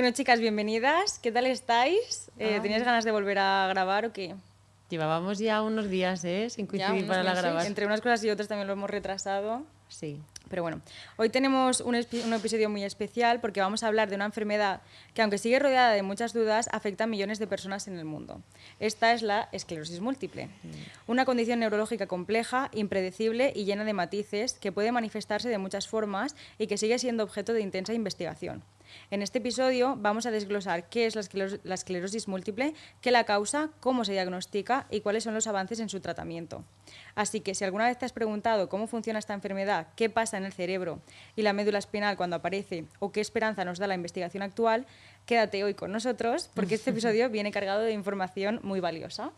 Bueno, chicas, bienvenidas. ¿Qué tal estáis? ¿Tenías ganas de volver a grabar o qué? Llevábamos ya unos días, sin coincidir para la grabar. Entre unas cosas y otras también lo hemos retrasado. Sí. Pero bueno, hoy tenemos un episodio muy especial porque vamos a hablar de una enfermedad que, aunque sigue rodeada de muchas dudas, afecta a millones de personas en el mundo. Esta es la esclerosis múltiple, una condición neurológica compleja, impredecible y llena de matices que puede manifestarse de muchas formas y que sigue siendo objeto de intensa investigación. En este episodio vamos a desglosar qué es la esclerosis múltiple, qué la causa, cómo se diagnostica y cuáles son los avances en su tratamiento. Así que si alguna vez te has preguntado cómo funciona esta enfermedad, qué pasa en el cerebro y la médula espinal cuando aparece o qué esperanza nos da la investigación actual, quédate hoy con nosotros porque este episodio viene cargado de información muy valiosa.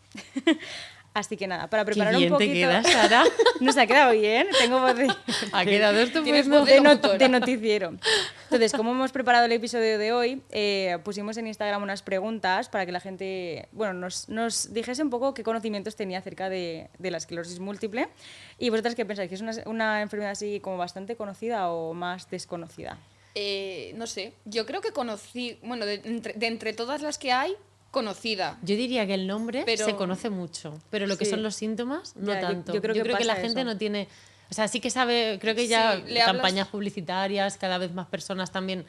Así que nada, para preparar Qué bien un poquito... te queda, Sara. Nos ha quedado bien, tengo voz de... Ha quedado estupendo. de noticiero. Entonces, como hemos preparado el episodio de hoy, pusimos en Instagram unas preguntas para que la gente nos dijese un poco qué conocimientos tenía acerca de la esclerosis múltiple. ¿Y vosotras qué pensáis? ¿Que es una enfermedad así como bastante conocida o más desconocida? No sé, yo creo que conocí, bueno, de entre todas las que hay, conocida. Yo diría que el nombre se conoce mucho, pero lo que son los síntomas no tanto. Yo creo que la gente no tiene... O sea, sí que sabe, creo que ya campañas publicitarias, cada vez más personas también,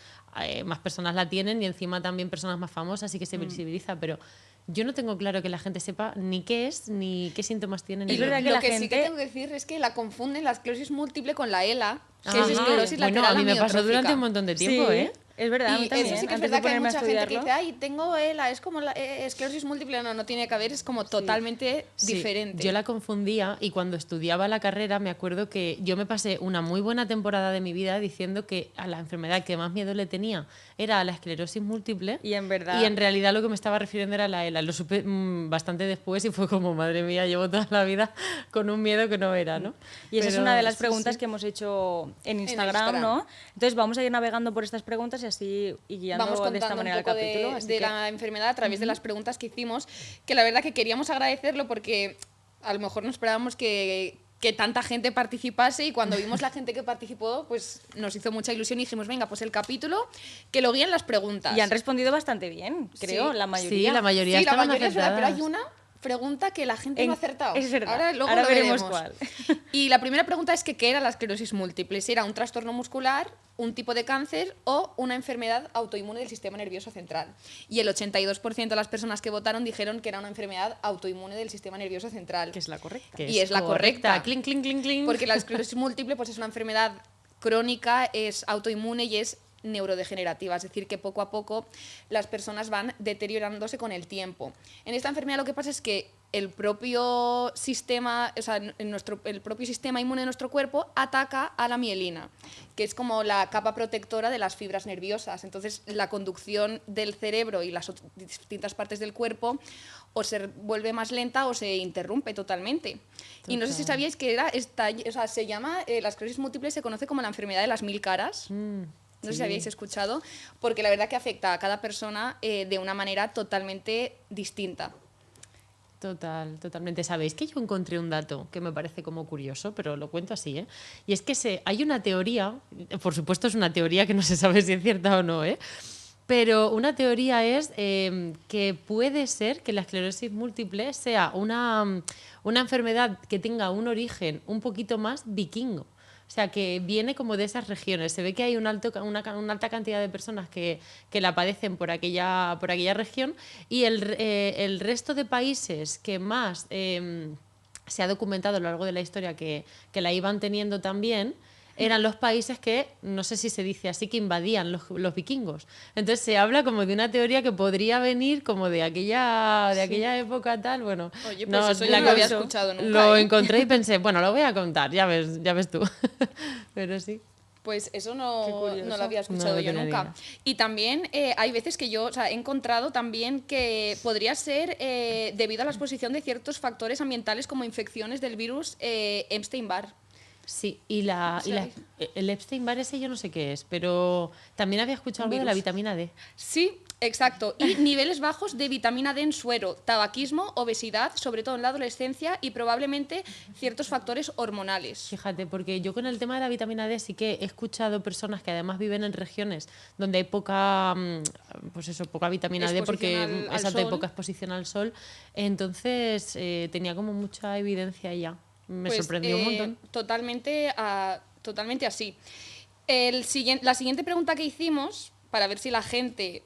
más personas la tienen y encima también personas más famosas, sí que se visibiliza, pero yo no tengo claro que la gente sepa ni qué es, ni qué síntomas tiene. Y lo que sí que tengo que decir es que la confunden la esclerosis múltiple con la ELA, que es esclerosis lateral a mí me pasó durante un montón de tiempo, sí. Es verdad, a mí también. Eso sí que es verdad que hay mucha gente que dice, ay, tengo ELA, es como la esclerosis múltiple. No tiene que ver, es como totalmente diferente. Yo la confundía y cuando estudiaba la carrera me acuerdo que yo me pasé una muy buena temporada de mi vida diciendo que a la enfermedad que más miedo le tenía era a la esclerosis múltiple y en realidad lo que me estaba refiriendo era la ELA. Lo supe bastante después y fue como, madre mía, llevo toda la vida con un miedo que no era, ¿no? Y esa es una de las preguntas que hemos hecho en Instagram, ¿no? Entonces vamos a ir navegando por estas preguntas y guiando vamos de esta manera el capítulo. De la enfermedad a través de las preguntas que hicimos, que la verdad que queríamos agradecerlo porque a lo mejor no esperábamos que tanta gente participase y cuando vimos la gente que participó, pues nos hizo mucha ilusión y dijimos, venga, pues el capítulo, que lo guíen las preguntas. Y han respondido bastante bien, creo, la mayoría. Sí, la mayoría estaban es verdad, pero hay una pregunta que la gente no ha acertado. Es verdad. Ahora lo veremos cuál. Y la primera pregunta es que ¿qué era la esclerosis múltiple? Si era un trastorno muscular, un tipo de cáncer o una enfermedad autoinmune del sistema nervioso central. Y el 82% de las personas que votaron dijeron que era una enfermedad autoinmune del sistema nervioso central. Que es la correcta. Y es la correcta. Clink, clink, clink, clink. Porque la esclerosis múltiple pues, es una enfermedad crónica, es autoinmune y es neurodegenerativa, es decir, que poco a poco las personas van deteriorándose con el tiempo. En esta enfermedad lo que pasa es que el propio sistema, o sea, el propio sistema inmune de nuestro cuerpo ataca a la mielina, que es como la capa protectora de las fibras nerviosas. Entonces, la conducción del cerebro y las distintas partes del cuerpo o se vuelve más lenta o se interrumpe totalmente. Y no sé si sabíais que se llama, la esclerosis múltiple se conoce como la enfermedad de las 1000 caras. No sé si habéis escuchado, porque la verdad que afecta a cada persona de una manera totalmente distinta. Totalmente. ¿Sabéis que yo encontré un dato que me parece como curioso, pero lo cuento así, ¿eh? Y es que hay una teoría, por supuesto es una teoría que no se sabe si es cierta o no, pero una teoría es que puede ser que la esclerosis múltiple sea una enfermedad que tenga un origen un poquito más vikingo. O sea, que viene como de esas regiones. Se ve que hay una alta cantidad de personas que la padecen por aquella región y el resto de países que más se ha documentado a lo largo de la historia que la iban teniendo también eran los países que, no sé si se dice así, que invadían los vikingos. Entonces se habla como de una teoría que podría venir como de aquella época tal, bueno. Oye, pues eso yo no lo había escuchado nunca. Lo encontré y pensé, bueno, lo voy a contar, ya ves tú. Pero sí. Pues eso no lo había escuchado yo nunca. Y también hay veces que yo he encontrado también que podría ser debido a la exposición de ciertos factores ambientales como infecciones del virus Epstein-Barr. Sí, el Epstein-Barr ese yo no sé qué es, pero también había escuchado algo de la vitamina D. Sí, Exacto. Y niveles bajos de vitamina D en suero, tabaquismo, obesidad, sobre todo en la adolescencia, y probablemente ciertos factores hormonales. Fíjate, porque yo con el tema de la vitamina D sí que he escuchado personas que además viven en regiones donde hay poca, pues eso, poca vitamina D porque Exposición al exacto, hay sol. poca exposición al sol. Entonces tenía como mucha evidencia ya. Me Pues, sorprendió un montón. Totalmente así. La siguiente pregunta que hicimos, para ver si la gente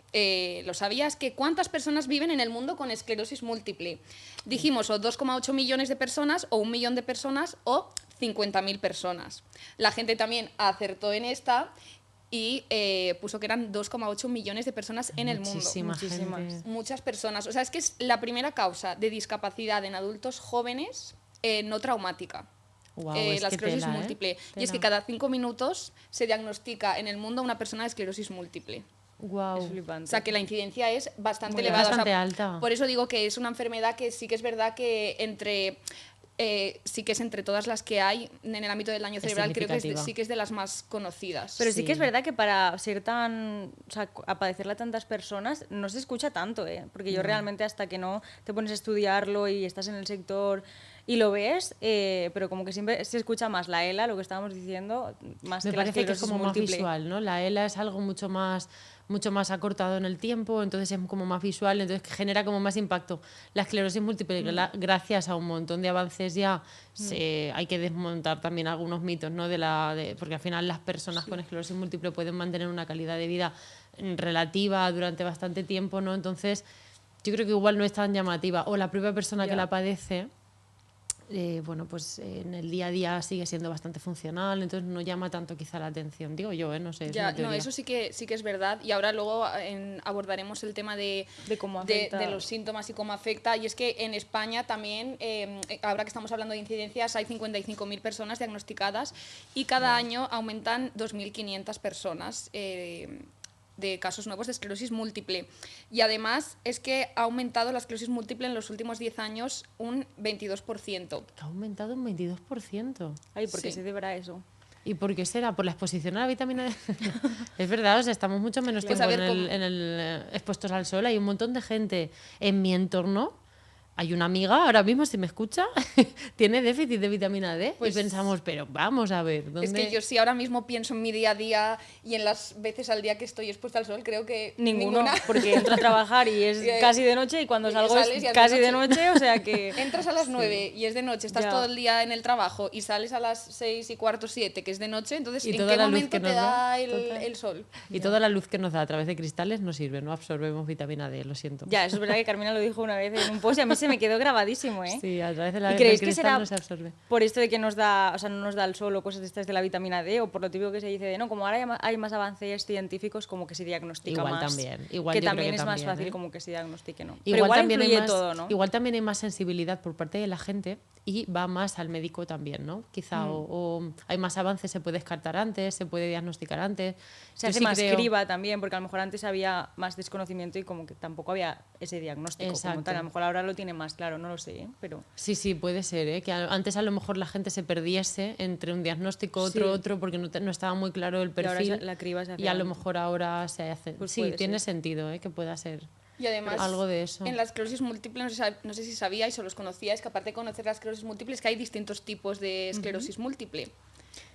lo sabía, es que ¿cuántas personas viven en el mundo con esclerosis múltiple? Dijimos o 2,8 millones de personas, o 1 millón de personas, o 50.000 personas. La gente también acertó en esta y puso que eran 2,8 millones de personas en el mundo. Muchísimas. Muchas personas. O sea, es que es la primera causa de discapacidad en adultos jóvenes no traumática. Guau, La es que esclerosis tela, múltiple. Y es Tela. que cada 5 minutos se diagnostica en el mundo una persona de esclerosis múltiple. Guau. Es flipante. O sea, que la incidencia es bastante Muy elevada. bastante O sea, alta. Por eso digo que es una enfermedad que sí que es verdad que sí que es entre todas las que hay en el ámbito del daño cerebral, creo que significativa. sí que es de las más conocidas. Pero sí que es Sí. verdad que para ser tan, o sea, a padecerla tantas personas no se escucha tanto, ¿eh? Porque yo realmente hasta que no te pones a estudiarlo y estás en el sector y lo ves, pero como que siempre se escucha más la ELA, lo que estábamos diciendo, más Me que la parece que es esclerosis como más múltiple. visual, ¿no? La ELA es algo mucho más acortado en el tiempo, entonces es como más visual, entonces que genera como más impacto. La esclerosis múltiple, gracias a un montón de avances ya, hay que desmontar también algunos mitos, ¿no? Porque al final las personas con esclerosis múltiple pueden mantener una calidad de vida relativa durante bastante tiempo, ¿no? Entonces, yo creo que igual no es tan llamativa. O la propia persona que Ya. la padece, bueno, pues en el día a día sigue siendo bastante funcional, entonces no llama tanto quizá la atención, digo yo, no sé. Es Ya, una no, teoría. eso sí que es verdad. Y ahora luego abordaremos el tema de cómo afecta. de los síntomas y cómo afecta. Y es que en España también, ahora que estamos hablando de incidencias, hay 55.000 personas diagnosticadas y cada año aumentan 2.500 personas de casos nuevos de esclerosis múltiple. Y además es que ha aumentado la esclerosis múltiple en los últimos 10 años un 22%. Que ha aumentado un 22%. Ay, ¿por qué Sí. se deberá eso? ¿Y por qué será? ¿Por la exposición a la vitamina D? Es verdad, o sea, estamos mucho menos Pues tiempo a ver expuestos al sol. Hay un montón de gente en mi entorno. Hay una amiga ahora mismo, si me escucha, tiene déficit de vitamina D. Pues- y pensamos, pero vamos a ver, ¿dónde? Es que yo sí ahora mismo pienso en mi día a día y en las veces al día que estoy expuesta al sol, creo que Ninguno, ninguna. porque entro a trabajar y es Y, casi de noche y cuando y salgo sales y es es casi de de noche, o sea que... Entras a las 9 y es de noche, estás Ya. todo el día en el trabajo y sales a las 6:15, 7, que es de noche, entonces Y ¿en toda qué la luz momento que te nos da, da total. el sol? Y toda la luz que nos da a través de cristales no sirve, no absorbemos vitamina D, lo siento. Ya, eso es verdad que Carmina lo dijo una vez en un post y a mí se me quedó grabadísimo, ¿eh? Sí, a través de ¿Y del creéis que cristal será no se absorbe. por esto de que nos da, o sea, no nos da el sol o cosas de estas de la vitamina D o por lo típico que se dice de no, como ahora hay más avances científicos como que se diagnostica Igual más. también, igual que yo creo también que es más también, fácil ¿eh? como que se diagnostique, ¿no? Igual Pero igual también influye hay más, todo, ¿no? igual también hay más sensibilidad por parte de la gente y va más al médico también, ¿no? Quizá o hay más avances, se puede descartar antes, se puede diagnosticar antes. Se Yo hace sí más creo- criba también, porque a lo mejor antes había más desconocimiento y como que tampoco había ese diagnóstico como Exacto. tal. A lo mejor ahora lo tiene más claro, no lo sé, ¿eh? Pero Sí, puede ser, ¿eh? Que antes a lo mejor la gente se perdiese entre un diagnóstico, otro, Sí. porque no estaba muy claro el Y ahora perfil. la criba se hace y a lo antes. mejor ahora se hace. Pues sí, puede tiene ser. sentido, ¿eh? Que pueda ser. Y además, Algo de eso. en la esclerosis múltiple, no sé si sabíais o los conocíais, que aparte de conocer la esclerosis múltiple, es que hay distintos tipos de esclerosis múltiple.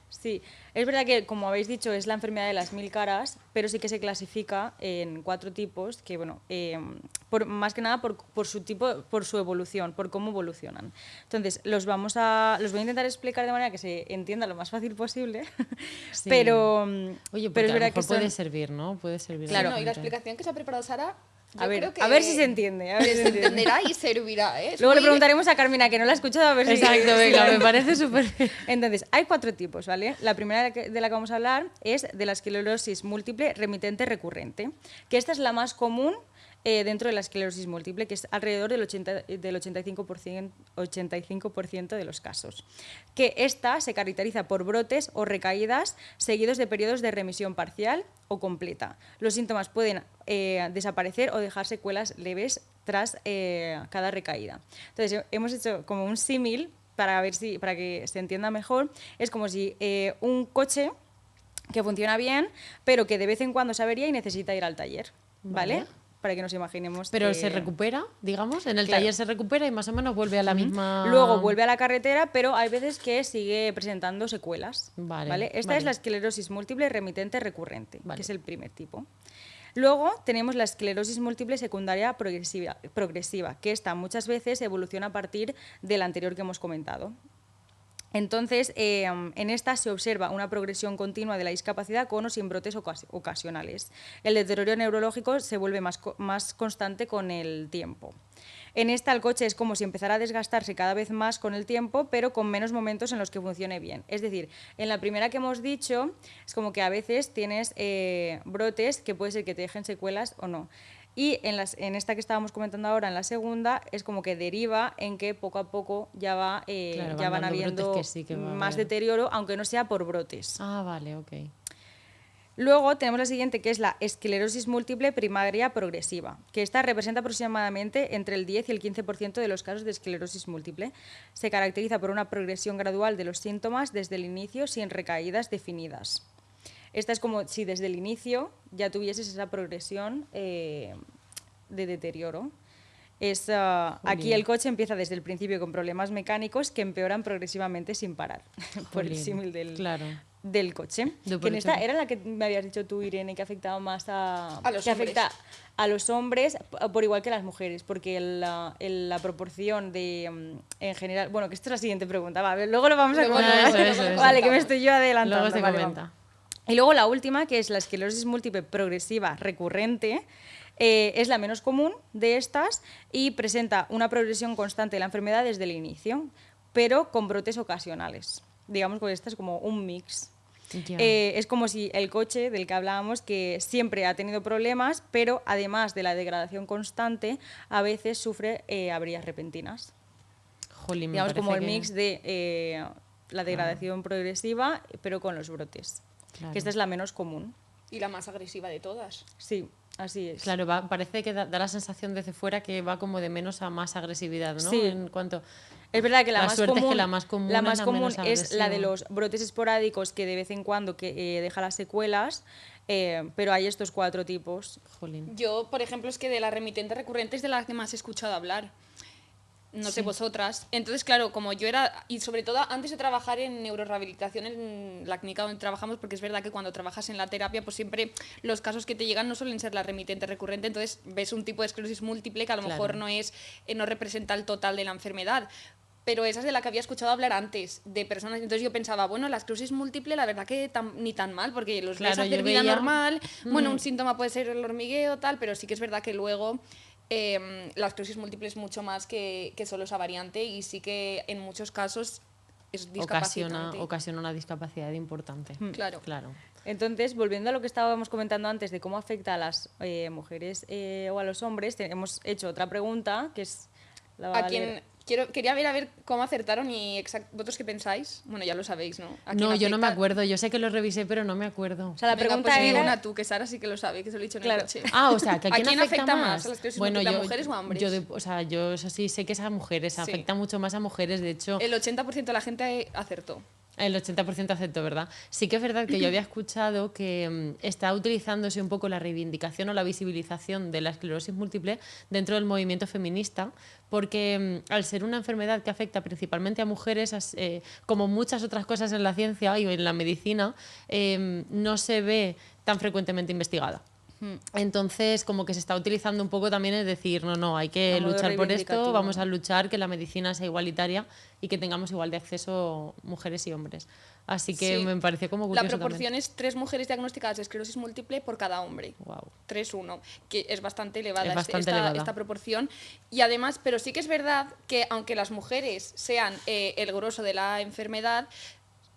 sí, es verdad que, como habéis dicho, es la enfermedad de las 1000 caras, pero sí que se clasifica en 4 tipos, que bueno, más que nada por su tipo, por su evolución, por cómo evolucionan. Entonces, los voy a intentar explicar de manera que se entienda lo más fácil posible, Sí. pero, Oye, pero porque es a lo verdad mejor que son... puede servir, ¿no? Puede servir. Claro. Sí, no, y la gente. explicación que se ha preparado Sara, yo A ver, creo que a ver si se entiende. A ver si se se entiende. entenderá y servirá. ¿eh? Es Luego le muy- preguntaremos a Carmina, que no la ha escuchado, a ver si... Exacto, si venga, la- me parece súper bien. Entonces, hay 4 tipos, ¿vale? La primera de la que vamos a hablar es de la esclerosis múltiple remitente recurrente, que esta es la más común dentro de la esclerosis múltiple, que es alrededor del 85% de los casos. Que esta se caracteriza por brotes o recaídas seguidos de periodos de remisión parcial o completa. Los síntomas pueden desaparecer o dejar secuelas leves tras cada recaída. Entonces, hemos hecho como un símil para que se entienda mejor. Es como si un coche que funciona bien, pero que de vez en cuando se avería y necesita ir al taller, ¿vale? Vale. para que nos imaginemos. Pero se recupera, digamos, en el taller se recupera y más o menos vuelve a la misma... Luego vuelve a la carretera, pero hay veces que sigue presentando secuelas. Vale. Esta es la esclerosis múltiple remitente recurrente, Vale. que es el primer tipo. Luego tenemos la esclerosis múltiple secundaria progresiva, que esta muchas veces evoluciona a partir de la anterior que hemos comentado. Entonces, en esta se observa una progresión continua de la discapacidad con o sin brotes ocasionales. El deterioro neurológico se vuelve más constante con el tiempo. En esta el coche es como si empezara a desgastarse cada vez más con el tiempo, pero con menos momentos en los que funcione bien. Es decir, en la primera que hemos dicho, es como que a veces tienes brotes que puede ser que te dejen secuelas o no. Y en esta que estábamos comentando ahora, en la segunda, es como que deriva en que poco a poco ya van habiendo más deterioro, aunque no sea por brotes. Ah, vale, ok. Luego tenemos la siguiente, que es la esclerosis múltiple primaria progresiva, que esta representa aproximadamente entre el 10 y el 15% de los casos de esclerosis múltiple. Se caracteriza por una progresión gradual de los síntomas desde el inicio sin recaídas definidas. Esta es como si desde el inicio ya tuvieses esa progresión de deterioro. Aquí el coche empieza desde el principio con problemas mecánicos que empeoran progresivamente sin parar, por el símil del coche. Que en esta era la que me habías dicho tú, Irene, que afectaba más a los hombres. Afecta a los hombres por igual que a las mujeres, porque la proporción de, en general... Bueno, que esta es la siguiente pregunta, luego lo vamos a comentar. Vale, que me estoy yo adelantando. Luego se comenta. Y luego la última, que es la esclerosis múltiple progresiva recurrente, es la menos común de estas y presenta una progresión constante de la enfermedad desde el inicio, pero con brotes ocasionales. Digamos que esta es como un mix. Es como si el coche del que hablábamos, que siempre ha tenido problemas, pero además de la degradación constante, a veces sufre averías repentinas. Jolín, digamos como el mix de la degradación progresiva, pero con los brotes. Claro. Que esta es la menos común. Y la más agresiva de todas. Sí, así es. Claro, parece que da la sensación desde fuera que va como de menos a más agresividad, ¿no? Sí. En cuanto... Es verdad que la más común es la de los brotes esporádicos, que de vez en cuando deja las secuelas, pero hay estos 4 tipos. Jolín. Yo, por ejemplo, es que de la remitente recurrente es de la que más he escuchado hablar. No sé vosotras. Entonces, claro, como yo era... Y sobre todo antes de trabajar en neurorehabilitación en la clínica donde trabajamos, porque es verdad que cuando trabajas en la terapia, pues siempre los casos que te llegan no suelen ser la remitente recurrente, entonces ves un tipo de esclerosis múltiple que a lo mejor no representa el total de la enfermedad. Pero esa es de la que había escuchado hablar antes, de personas. Entonces yo pensaba, bueno, la esclerosis múltiple, la verdad que ni tan mal, porque los ves hacer vida normal. Bueno, un síntoma puede ser el hormigueo, tal, pero sí que es verdad que luego... la esclerosis múltiple es mucho más que solo esa variante y sí que en muchos casos es discapacitante. Ocasiona una discapacidad importante. Claro. Entonces, volviendo a lo que estábamos comentando antes de cómo afecta a las mujeres o a los hombres, hemos hecho otra pregunta, que es... Quería ver a ver cómo acertaron y ¿vosotros qué pensáis? Bueno, ya lo sabéis, ¿no? No, yo no me acuerdo. Yo sé que lo revisé, pero no me acuerdo. O sea, la pregunta era... una tú, que Sara sí que lo sabe, que se lo he dicho en el coche. Ah, o sea, que ¿a quién afecta más? ¿A las esclerosis múltiple, a mujeres o a hombres? Yo eso sí sé que es a mujeres, afecta mucho más a mujeres, de hecho... El 80% de la gente acertó. El 80% acepto, ¿verdad? Sí que es verdad que yo había escuchado que está utilizándose un poco la reivindicación o la visibilización de la esclerosis múltiple dentro del movimiento feminista, porque al ser una enfermedad que afecta principalmente a mujeres, como muchas otras cosas en la ciencia y en la medicina, no se ve tan frecuentemente investigada. Entonces, como que se está utilizando un poco también, es decir, no, hay que luchar por esto, vamos a luchar que la medicina sea igualitaria y que tengamos igual de acceso mujeres y hombres. Así que me pareció como curioso. La proporción también. es 3 mujeres diagnosticadas de esclerosis múltiple por cada hombre. Wow. 3-1, que es bastante elevada, elevada esta proporción. Y además, pero sí que es verdad que aunque las mujeres sean el grosso de la enfermedad,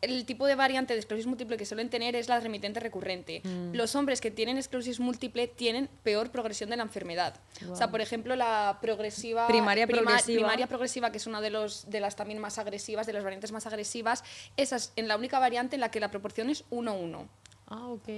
el tipo de variante de esclerosis múltiple que suelen tener es la remitente recurrente. Los hombres que tienen esclerosis múltiple tienen peor progresión de la enfermedad. Wow. O sea, por ejemplo, la progresiva primaria progresiva, que es una de las también más agresivas, de las variantes más agresivas, esa es en la única variante en la que la proporción es 1-1. Ah, ok.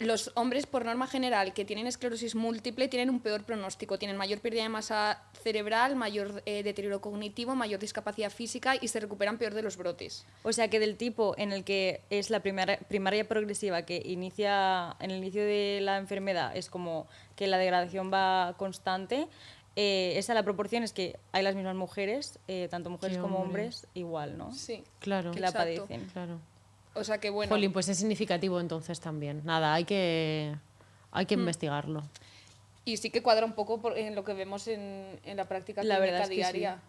los hombres, por norma general, que tienen esclerosis múltiple, tienen un peor pronóstico, tienen mayor pérdida de masa cerebral, mayor deterioro cognitivo, mayor discapacidad física y se recuperan peor de los brotes. O sea que del tipo en el que es la primaria progresiva, que inicia en el inicio de la enfermedad, es como que la degradación va constante, esa la proporción es que hay las mismas mujeres, tanto mujeres Sí, como hombres. hombres, igual, ¿no? Sí. Claro, Que la Exacto. padecen. claro. O sea que bueno. Jolín, pues es significativo entonces también. Nada, hay que investigarlo. Y sí que cuadra un poco en lo que vemos en la práctica La clínica verdad es que diaria.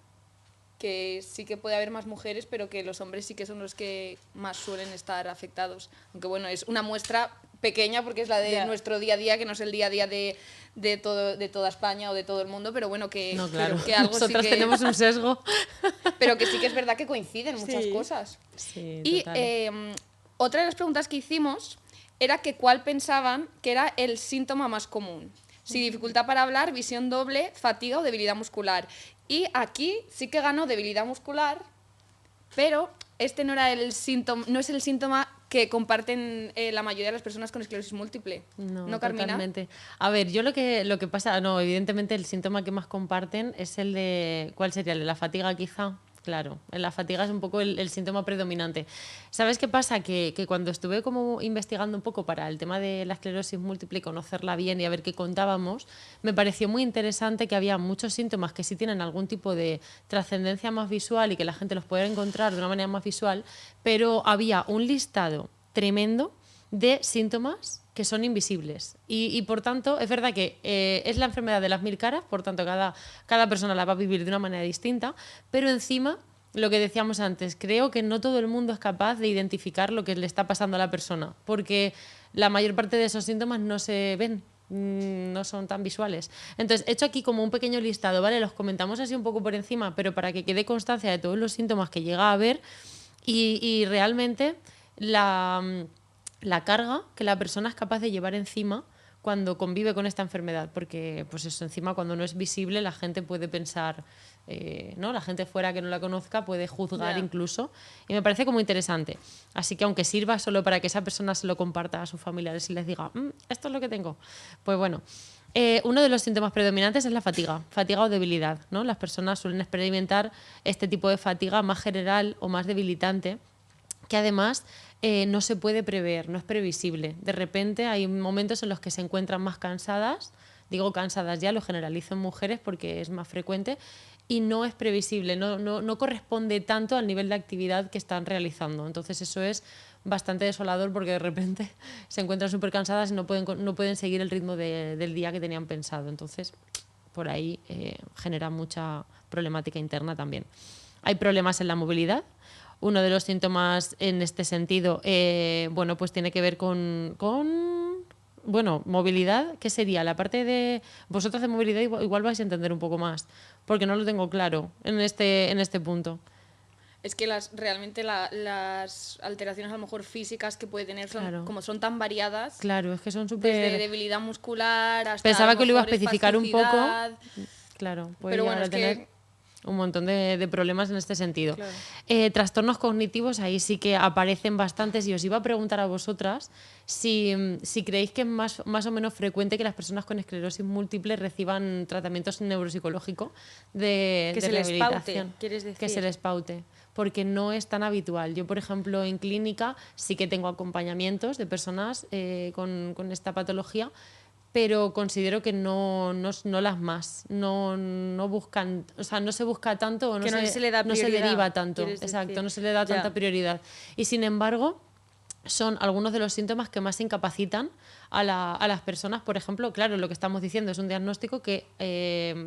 Que sí que puede haber más mujeres, pero que los hombres sí que son los que más suelen estar afectados. Aunque bueno, es una muestra pequeña porque es la de Ya. nuestro día a día, que no es el día a día de toda España o de todo el mundo, pero bueno, que, No, claro. que algo Nosotras sí que, tenemos un sesgo. pero que sí que es verdad que coinciden muchas Sí. cosas. Sí, Y total. otra de las preguntas que hicimos era que cuál pensaban que era el síntoma más común. Si dificultad para hablar, visión doble, fatiga o debilidad muscular. Y aquí sí que ganó debilidad muscular, pero este no era el síntoma, no es el síntoma que comparten la mayoría de las personas con esclerosis múltiple. No, Carmina? totalmente. A ver, yo lo que pasa, no, evidentemente el síntoma que más comparten es el de, ¿cuál sería? El de la fatiga quizá. Claro, en la fatiga es un poco el síntoma predominante. ¿Sabes qué pasa? Que cuando estuve como investigando un poco para el tema de la esclerosis múltiple y conocerla bien y a ver qué contábamos, me pareció muy interesante que había muchos síntomas que sí tienen algún tipo de trascendencia más visual y que la gente los puede encontrar de una manera más visual, pero había un listado tremendo de síntomas que son invisibles. Y por tanto, es verdad que es la enfermedad de las 1000 caras, por tanto, cada persona la va a vivir de una manera distinta, pero encima, lo que decíamos antes, creo que no todo el mundo es capaz de identificar lo que le está pasando a la persona, porque la mayor parte de esos síntomas no se ven, no son tan visuales. Entonces, he hecho aquí como un pequeño listado, ¿vale? Los comentamos así un poco por encima, pero para que quede constancia de todos los síntomas que llega a haber y realmente la carga que la persona es capaz de llevar encima cuando convive con esta enfermedad, porque pues eso, encima cuando no es visible la gente puede pensar, ¿no? La gente fuera que no la conozca puede juzgar Ya. incluso, y me parece como interesante. Así que aunque sirva solo para que esa persona se lo comparta a sus familiares y les diga, esto es lo que tengo, pues bueno. Uno de los síntomas predominantes es la fatiga o debilidad, ¿no? Las personas suelen experimentar este tipo de fatiga más general o más debilitante, que además no se puede prever, no es previsible. De repente hay momentos en los que se encuentran más cansadas, digo cansadas ya, lo generalizo en mujeres porque es más frecuente, y no es previsible, no corresponde tanto al nivel de actividad que están realizando. Entonces eso es bastante desolador porque de repente se encuentran súper cansadas y no pueden seguir el ritmo del día que tenían pensado. Entonces por ahí genera mucha problemática interna también. Hay problemas en la movilidad. Uno de los síntomas en este sentido, bueno, pues tiene que ver con bueno, movilidad. ¿Qué sería? La parte de vosotros de movilidad igual vais a entender un poco más, porque no lo tengo claro en este punto. Es que realmente las alteraciones a lo mejor físicas que puede tener son, Claro. como son tan variadas, Claro, es que son desde súper... debilidad muscular hasta Pensaba a lo que lo iba a mejor especificar un poco. espasticidad. Claro, puede Pero llegar bueno, a es tener que un montón de problemas en este sentido. Claro. Trastornos cognitivos, ahí sí que aparecen bastantes y os iba a preguntar a vosotras si creéis que es más o menos frecuente que las personas con esclerosis múltiple reciban tratamientos neuropsicológicos de se les paute, rehabilitación. ¿quieres Que se decir? les paute, porque no es tan habitual. Yo, por ejemplo, en clínica sí que tengo acompañamientos de personas con esta patología, pero considero que no las más, no buscan, o sea, no se busca tanto o Que no se le da no se prioridad, deriva tanto, quieres exacto, decir. no se le da Ya. tanta prioridad. Y sin embargo, son algunos de los síntomas que más incapacitan a las personas. Por ejemplo, claro, lo que estamos diciendo es un diagnóstico que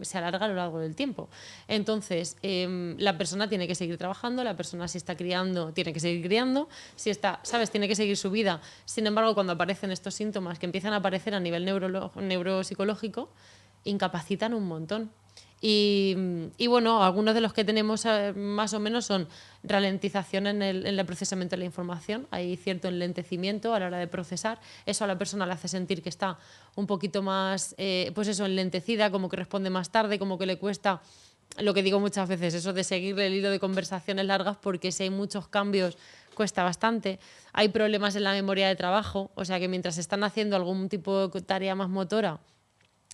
se alarga a lo largo del tiempo. Entonces, la persona tiene que seguir trabajando, la persona si está criando, tiene que seguir criando, si está, ¿sabes?, tiene que seguir su vida. Sin embargo, cuando aparecen estos síntomas que empiezan a aparecer a nivel neuropsicológico, incapacitan un montón. Y bueno, algunos de los que tenemos más o menos son ralentización en el procesamiento de la información. Hay cierto enlentecimiento a la hora de procesar. Eso a la persona le hace sentir que está un poquito más, pues eso, enlentecida, como que responde más tarde, como que le cuesta, lo que digo muchas veces, eso de seguir el hilo de conversaciones largas, porque si hay muchos cambios cuesta bastante. Hay problemas en la memoria de trabajo, o sea que mientras están haciendo algún tipo de tarea más motora,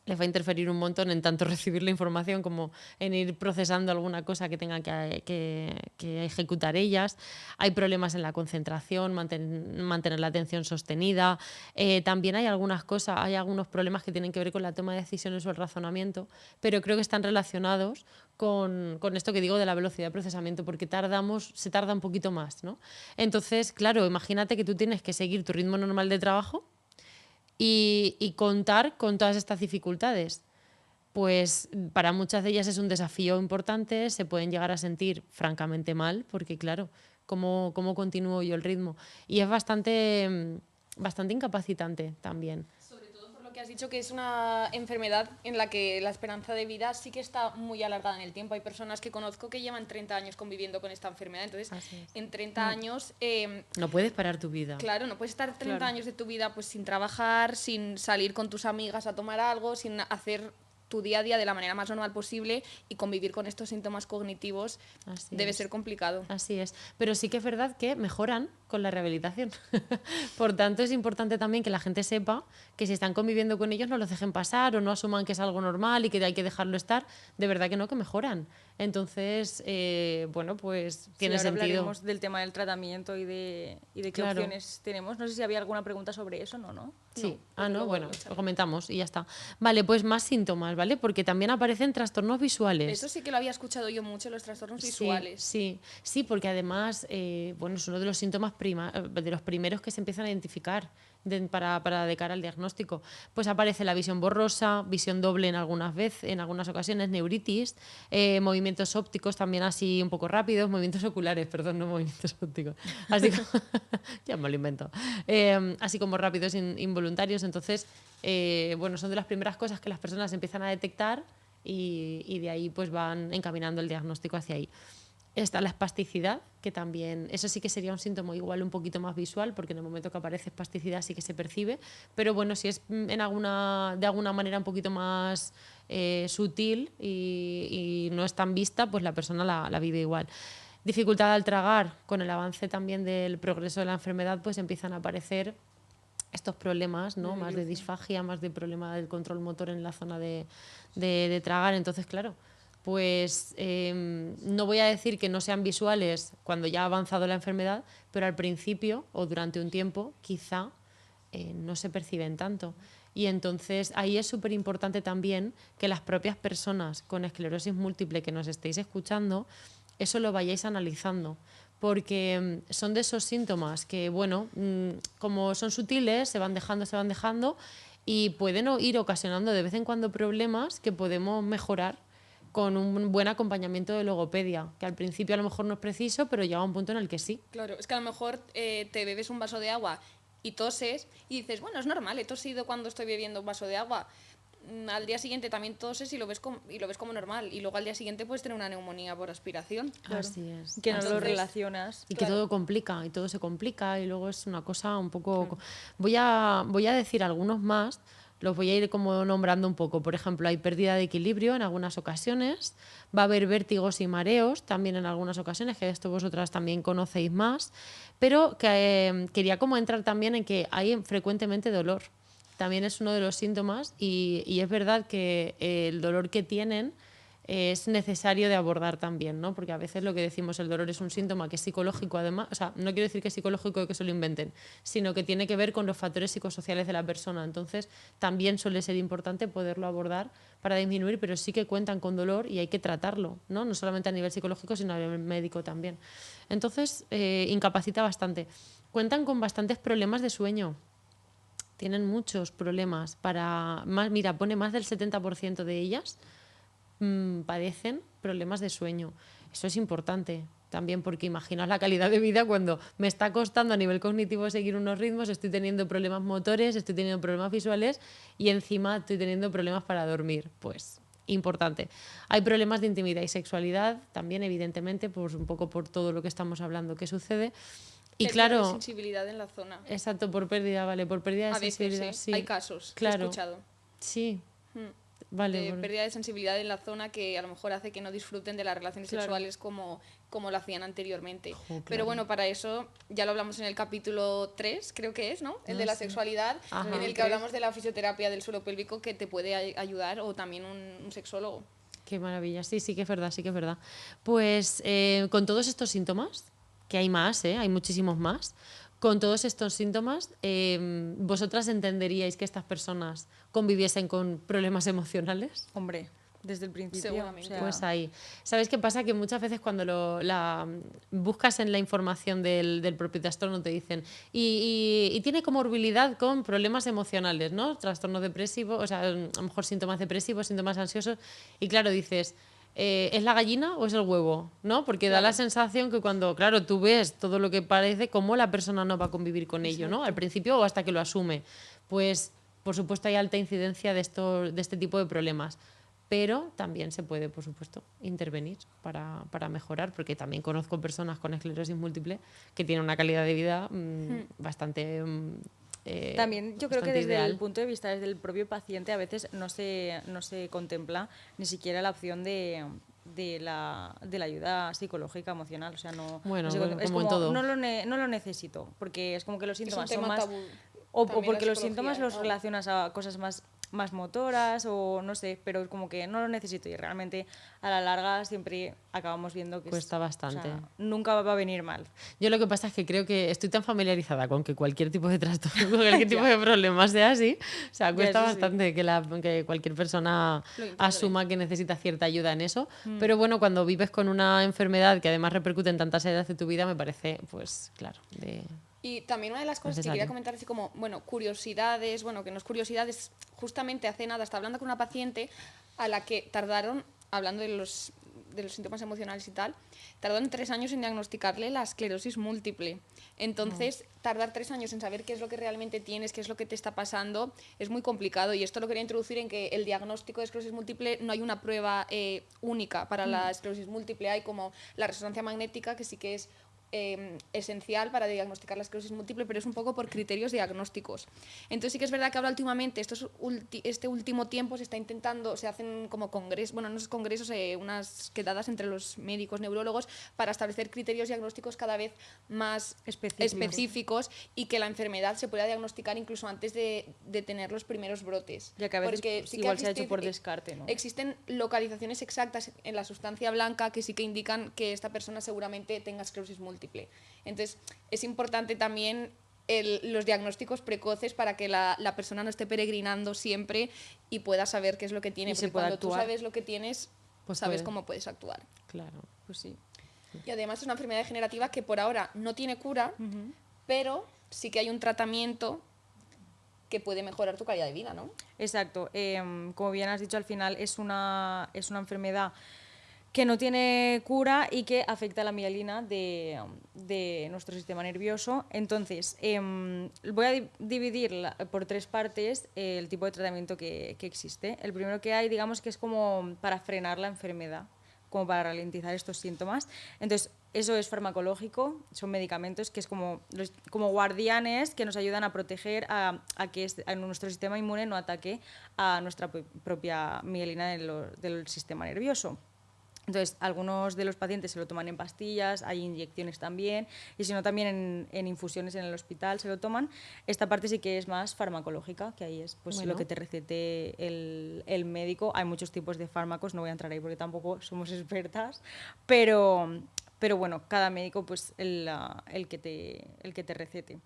les va a interferir un montón en tanto recibir la información como en ir procesando alguna cosa que tengan que ejecutar ellas. Hay problemas en la concentración, mantener la atención sostenida. También hay algunas cosas, hay algunos problemas que tienen que ver con la toma de decisiones o el razonamiento, pero creo que están relacionados con esto que digo de la velocidad de procesamiento, porque se tarda un poquito más, ¿no? Entonces, claro, imagínate que tú tienes que seguir tu ritmo normal de trabajo y contar con todas estas dificultades. Pues para muchas de ellas es un desafío importante, se pueden llegar a sentir francamente mal, porque claro, ¿cómo continúo yo el ritmo? Y es bastante incapacitante también. Sobre todo por lo que has dicho, que es una enfermedad en la que la esperanza de vida sí que está muy alargada en el tiempo. Hay personas que conozco que llevan 30 años conviviendo con esta enfermedad, entonces en 30 años... no puedes parar tu vida. Claro, no puedes estar 30 años de tu vida pues sin trabajar, sin salir con tus amigas a tomar algo, sin hacer tu día a día de la manera más normal posible, y convivir con estos síntomas cognitivos debe ser complicado. Así es, pero sí que es verdad que mejoran con la rehabilitación. Por tanto, es importante también que la gente sepa que si están conviviendo con ellos no los dejen pasar o no asuman que es algo normal y que hay que dejarlo estar. De verdad que no, que mejoran. Entonces, bueno, pues tiene ahora sentido. Hablaremos del tema del tratamiento y de qué opciones tenemos. No sé si había alguna pregunta sobre eso, ¿no? Sí, bueno, lo comentamos y ya está. Vale, pues más síntomas, ¿vale? Porque también aparecen trastornos visuales. Eso sí que lo había escuchado yo mucho, los trastornos visuales. Sí, porque además, bueno, es uno de los síntomas de los primeros que se empiezan a identificar para de cara al diagnóstico. Pues aparece la visión borrosa, visión doble en algunas ocasiones, neuritis, movimientos ópticos también así un poco rápidos, movimientos oculares, perdón, no movimientos ópticos. Así ya me lo invento. Así como rápidos, involuntarios. Entonces, bueno, son de las primeras cosas que las personas empiezan a detectar y de ahí pues van encaminando el diagnóstico hacia ahí. Está la espasticidad, que también, eso sí que sería un síntoma igual un poquito más visual, porque en el momento que aparece espasticidad sí que se percibe, pero bueno, si es de alguna manera un poquito más sutil y no es tan vista, pues la persona la vive igual. Dificultad al tragar, con el avance también del progreso de la enfermedad, pues empiezan a aparecer estos problemas, ¿no? Más de disfagia, más de problema del control motor en la zona de tragar. Entonces, claro, pues no voy a decir que no sean visuales cuando ya ha avanzado la enfermedad, pero al principio o durante un tiempo quizá no se perciben tanto. Y entonces ahí es súper importante también que las propias personas con esclerosis múltiple que nos estéis escuchando, eso lo vayáis analizando, porque son de esos síntomas que, bueno, como son sutiles, se van dejando y pueden ir ocasionando de vez en cuando problemas que podemos mejorar con un buen acompañamiento de logopedia, que al principio a lo mejor no es preciso, pero llega un punto en el que sí. Claro, es que a lo mejor te bebes un vaso de agua y toses y dices, bueno, es normal, he tosido cuando estoy bebiendo un vaso de agua. Al día siguiente también toses y lo ves como normal, y luego al día siguiente puedes tener una neumonía por aspiración. Claro. Así es. Que no lo relacionas. Y que todo complica, y todo se complica, y luego es una cosa un poco... Voy a decir algunos más, los voy a ir como nombrando un poco. Por ejemplo, hay pérdida de equilibrio en algunas ocasiones, va a haber vértigos y mareos también en algunas ocasiones, que esto vosotras también conocéis más, pero que quería como entrar también en que hay frecuentemente dolor. También es uno de los síntomas y es verdad que el dolor que tienen es necesario de abordar también, ¿no? Porque a veces lo que decimos, el dolor es un síntoma que es psicológico además, o sea, no quiero decir que es psicológico y que se lo inventen, sino que tiene que ver con los factores psicosociales de la persona. Entonces, también suele ser importante poderlo abordar para disminuir, pero sí que cuentan con dolor y hay que tratarlo, ¿no? No solamente a nivel psicológico, sino a nivel médico también. Entonces, incapacita bastante. Cuentan con bastantes problemas de sueño. Tienen muchos problemas. Pone más del 70% de ellas padecen problemas de sueño. Eso es importante también, porque imaginaos la calidad de vida cuando me está costando a nivel cognitivo seguir unos ritmos, estoy teniendo problemas motores, estoy teniendo problemas visuales y encima estoy teniendo problemas para dormir. Pues importante. Hay problemas de intimidad y sexualidad también, evidentemente, pues un poco por todo lo que estamos hablando que sucede. Y claro, de sensibilidad en la zona. Exacto, por pérdida de sensibilidad. Veces, sí. Hay casos, claro, que he escuchado. Sí. Vale, de bueno. pérdida de sensibilidad en la zona que a lo mejor hace que no disfruten de las relaciones Claro. sexuales como lo hacían anteriormente. Jo, Pero claro. bueno, para eso ya lo hablamos en el capítulo 3, creo que es, ¿no? El de la sexualidad, Ajá. en el que hablamos de la fisioterapia del suelo pélvico que te puede ayudar, o también un sexólogo. Qué maravilla, sí, sí que es verdad, sí que es verdad. Pues con todos estos síntomas, que hay más, hay muchísimos más, con todos estos síntomas, ¿vosotras entenderíais que estas personas conviviesen con problemas emocionales? Hombre, desde el principio. Seguramente. o sea, Pues ahí. ¿Sabes qué pasa? Que muchas veces cuando buscas en la información del propio trastorno te dicen y tiene comorbilidad con problemas emocionales, ¿no? Trastornos depresivos, o sea, a lo mejor síntomas depresivos, síntomas ansiosos. Y claro, dices, ¿es la gallina o es el huevo? ¿No? Porque da la sensación que cuando, claro, tú ves todo lo que parece, cómo la persona no va a convivir con ello, ¿no? Al principio o hasta que lo asume. Pues, por supuesto, hay alta incidencia de este tipo de problemas. Pero también se puede, por supuesto, intervenir para mejorar, porque también conozco personas con esclerosis múltiple que tienen una calidad de vida bastante También yo creo que bastante desde ideal. el punto de vista desde el propio paciente a veces no se contempla ni siquiera la opción de la ayuda psicológica, emocional. O sea, Bueno, no se contempla. Es como en como, todo. no lo necesito, porque es como que los Es un síntomas son tema más... tabú. O También porque la los síntomas psicología, los ¿no? relacionas a cosas más motoras o no sé, pero es como que no lo necesito y realmente a la larga siempre acabamos viendo que Cuesta bastante. nunca va a venir mal. Yo lo que pasa es que creo que estoy tan familiarizada con que cualquier tipo de trastorno, cualquier tipo de problema sea así, o sea, cuesta eso sí. bastante que cualquier persona Lo integre. asuma que necesita cierta ayuda en eso. Pero bueno, cuando vives con una enfermedad que además repercute en tantas áreas de tu vida, me parece, pues claro, Y también una de las cosas que Necesario. quería comentar, así como, bueno, curiosidades, bueno, que no es curiosidades, justamente hace nada estaba hablando con una paciente a la que tardaron, hablando de los síntomas emocionales y tal, tardaron 3 años en diagnosticarle la esclerosis múltiple. Entonces, tardar 3 años en saber qué es lo que realmente tienes, qué es lo que te está pasando, es muy complicado. Y esto lo quería introducir en que el diagnóstico de esclerosis múltiple no hay una prueba única para la esclerosis múltiple. Hay como la resonancia magnética, que sí que es esencial para diagnosticar la esclerosis múltiple, pero es un poco por criterios diagnósticos. Entonces sí que es verdad que ahora últimamente, este último tiempo se está intentando, se hacen como congresos, bueno, no es congresos, unas quedadas entre los médicos neurólogos para establecer criterios diagnósticos cada vez más específicos y que la enfermedad se pueda diagnosticar incluso antes de tener los primeros brotes. Ya que a veces Porque sí que igual se ha hecho por descarte, ¿no? existen localizaciones exactas en la sustancia blanca que sí que indican que esta persona seguramente tenga esclerosis múltiple. Entonces, es importante también los diagnósticos precoces para que la persona no esté peregrinando siempre y pueda saber qué es lo que tiene. Y se Porque pueda cuando tú actuar. sabes lo que tienes, Pues sabes puede. cómo puedes actuar. claro. Pues sí. Y además es una enfermedad degenerativa que por ahora no tiene cura, pero sí que hay un tratamiento que puede mejorar tu calidad de vida, ¿no? Exacto. Como bien has dicho, al final es una enfermedad que no tiene cura y que afecta a la mielina de nuestro sistema nervioso. Entonces, voy a dividir por 3 partes el tipo de tratamiento que existe. El primero que hay, digamos que es como para frenar la enfermedad, como para ralentizar estos síntomas. Entonces, eso es farmacológico, son medicamentos que es como guardianes que nos ayudan a proteger a que a nuestro sistema inmune no ataque a nuestra propia mielina del sistema nervioso. Entonces, algunos de los pacientes se lo toman en pastillas, hay inyecciones también, y si no, también en infusiones en el hospital se lo toman. Esta parte sí que es más farmacológica, que ahí es pues, Bueno. lo que te recete el médico. Hay muchos tipos de fármacos, no voy a entrar ahí porque tampoco somos expertas, pero bueno, cada médico pues el que te recete.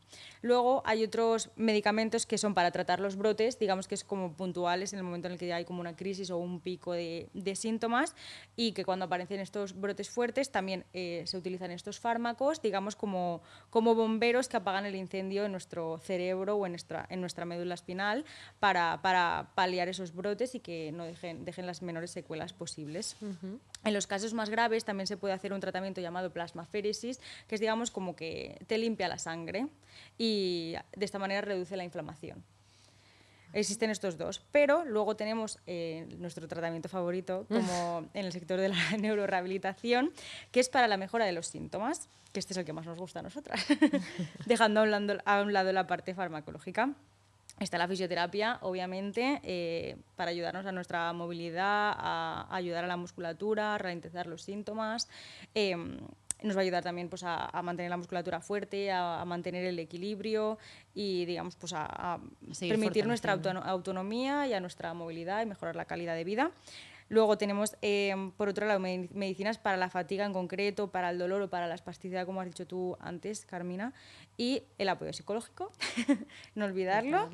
Luego hay otros medicamentos que son para tratar los brotes, digamos que es como puntuales en el momento en el que hay como una crisis o un pico de síntomas, y que cuando aparecen estos brotes fuertes también se utilizan estos fármacos, digamos como bomberos que apagan el incendio en nuestro cerebro o en nuestra médula espinal para paliar esos brotes y que no dejen las menores secuelas posibles. En los casos más graves también se puede hacer un tratamiento llamado plasmaféresis, que es digamos como que te limpia la sangre y de esta manera reduce la inflamación. Existen estos dos, pero luego tenemos nuestro tratamiento favorito, como en el sector de la neurorehabilitación, que es para la mejora de los síntomas, que este es el que más nos gusta a nosotras, dejando a un lado la parte farmacológica. Está la fisioterapia, obviamente, para ayudarnos a nuestra movilidad, a ayudar a la musculatura, a ralentizar los síntomas. Nos va a ayudar también pues, a mantener la musculatura fuerte, a mantener el equilibrio y, digamos, pues, a permitir nuestra autonomía y a nuestra movilidad y mejorar la calidad de vida. Luego tenemos, por otro lado, medicinas para la fatiga en concreto, para el dolor o para la espasticidad, como has dicho tú antes, Carmina, y el apoyo psicológico, no olvidarlo.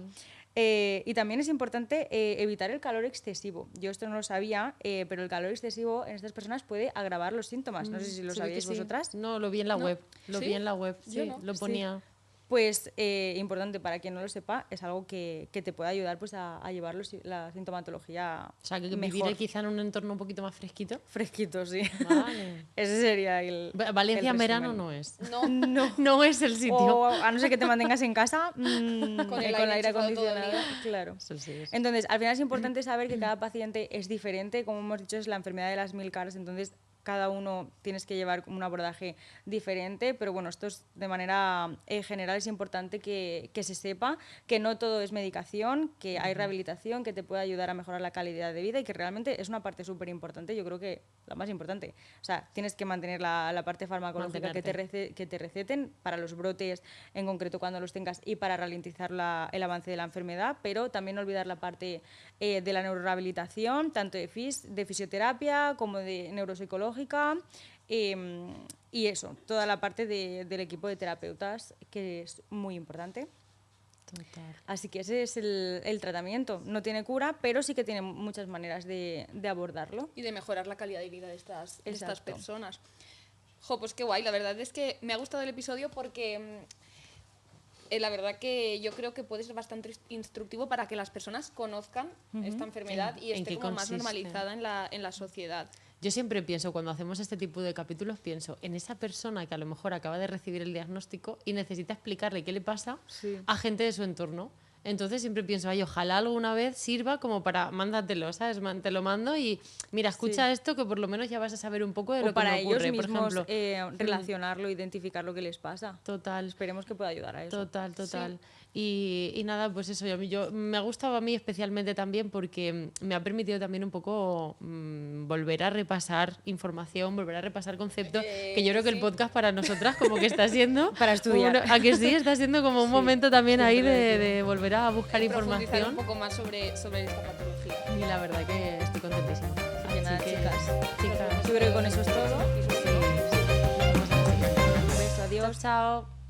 Y también es importante evitar el calor excesivo. Yo esto no lo sabía, pero el calor excesivo en estas personas puede agravar los síntomas. No sé si lo sabíais vosotras. No, lo vi en la web. Lo vi en la web, Yo sí, no. lo ponía. Pues importante, para quien no lo sepa, es algo que te puede ayudar pues, a llevar la sintomatología O sea, que mejor. vivir quizá en un entorno un poquito más fresquito. Fresquito, sí. Vale. Ese sería el Valencia el en verano resumen. no es. No, No es el sitio. O a no ser que te mantengas en casa Con el con aire aire enchufado todo el acondicionado. día. Claro. Eso sí es. Entonces, al final es importante saber que cada paciente es diferente. Como hemos dicho, es la enfermedad de las 1000 caras. Entonces, cada uno tienes que llevar un abordaje diferente, pero bueno, esto es de manera general, es importante que se sepa que no todo es medicación, que hay rehabilitación, que te puede ayudar a mejorar la calidad de vida y que realmente es una parte súper importante, yo creo que la más importante. O sea, tienes que mantener la parte farmacológica que te receten para los brotes, en concreto cuando los tengas, y para ralentizar el avance de la enfermedad, pero también no olvidar la parte de la neurorehabilitación, tanto de fisioterapia como de neuropsicología, y eso, toda la parte del equipo de terapeutas, que es muy importante. Total. Así que ese es el tratamiento. No tiene cura, pero sí que tiene muchas maneras de abordarlo. y de mejorar la calidad de vida de estas Exacto. personas. Jo, pues qué guay, la verdad es que me ha gustado el episodio porque la verdad que yo creo que puede ser bastante instructivo para que las personas conozcan esta enfermedad y ¿En esté qué como más consiste? normalizada en la sociedad. Yo siempre pienso, cuando hacemos este tipo de capítulos, pienso en esa persona que a lo mejor acaba de recibir el diagnóstico y necesita explicarle qué le pasa Sí. a gente de su entorno. Entonces siempre pienso, ay, ojalá alguna vez sirva como para, mándatelo, ¿sabes? Te lo mando y mira, escucha esto que por lo menos ya vas a saber un poco de O lo que para me ocurre, ellos mismos por ejemplo. relacionarlo, identificar lo que les pasa. Total. Esperemos que pueda ayudar a eso. Total. Y nada, pues eso, me ha gustado a mí especialmente también porque me ha permitido también un poco volver a repasar información, volver a repasar conceptos, que yo creo que el podcast para nosotras como que está siendo... Para estudiar. ¿A que sí? Está siendo como un momento también ahí de volver a buscar Profundizar información. un poco más sobre esta patología. Y la verdad que estoy contentísima. Así que nada, Así que, chicas. chicas, Yo creo que con eso es todo. sí, nos vemos en la siguiente. Un beso, adiós. Chao.